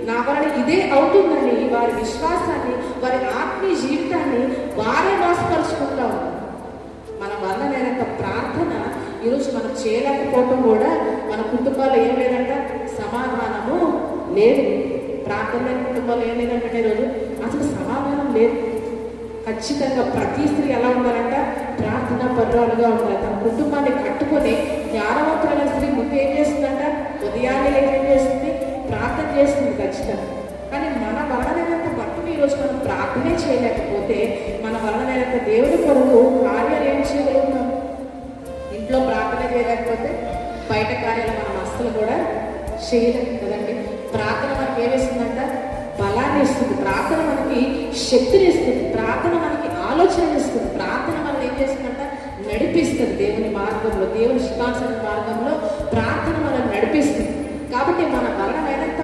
నా వలన ఇదే అవుతుందని వారి విశ్వాసాన్ని, వారి ఆత్మీయ జీవితాన్ని వారే మోసపరుచుకుంటా ఉన్నారు. మన వల్ల నేనంత ప్రార్థన ఈరోజు మనం చేయలేకపోవటం కూడా మన కుటుంబాల్లో ఏం లేదంట, సమాధానము లేదు. ప్రార్థన లేని కుటుంబాలు ఏం లేదంటే ఈరోజు అసలు సమాధానం లేదు. ఖచ్చితంగా ప్రతి స్త్రీ ఎలా ఉండాలంట, ప్రార్థనా పరురాలుగా ఉండాలి. తన కుటుంబాన్ని కట్టుకొని జ్ఞానవంతులైన స్త్రీ ముందు ఏం చేస్తుందంట, ఉదయాన్నే ఏం చేస్తుంది, ప్రార్థన చేస్తుంది ఖచ్చితంగా. కానీ మన వలనైనంత మట్టుకు ఈరోజు మనం ప్రార్థనే చేయలేకపోతే, మన వలనైనంత దేవుడి కొరకు కార్యాలు ఏం చేయగలుగుతాం? ఇంట్లో ప్రార్థన చేయలేకపోతే బయట కార్యాలు మనం అస్సలు కూడా చేయలేము కదండి. ప్రార్థన మనకి ఏమిస్తుందంట, బలాన్ని ఇస్తుంది. ప్రార్థన మనకి శక్తిని ఇస్తుంది. ప్రార్థన మనకి ఆలోచన ఇస్తుంది. ప్రార్థన మనం ఏం చేస్తుందంట, నడిపిస్తుంది దేవుని మార్గంలో, దేవుని శిఖాసన మార్గంలో ప్రార్థన మనం నడిపిస్తుంది. కాబట్టి మన వలనైనంత